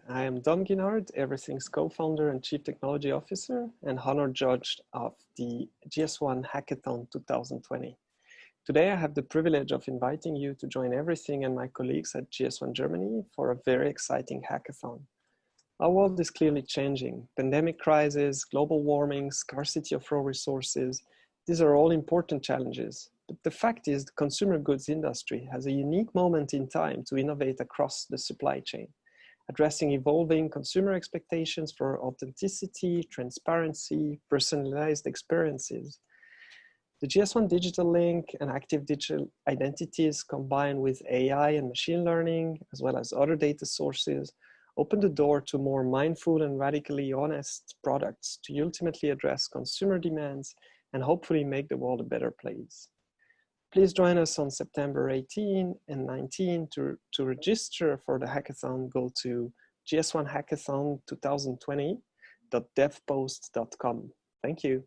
I am Dom Guinard, Evrythng's co-founder and chief technology officer and honor judge of the GS1 Hackathon 2020. Today I have the privilege of inviting you to join Evrythng and my colleagues at GS1 Germany for a very exciting hackathon. Our world is clearly changing. Pandemic crisis, global warming, scarcity of raw resources, these are all important challenges. But the fact is the consumer goods industry has a unique moment in time to innovate across the supply chain, addressing evolving consumer expectations for authenticity, transparency, personalized experiences. The GS1 digital link and active digital identities combined with AI and machine learning, as well as other data sources, open the door to more mindful and radically honest products to ultimately address consumer demands and hopefully make the world a better place. Please join us on September 18 and 19 to register for the hackathon. Go to gs1hackathon2020.devpost.com. Thank you.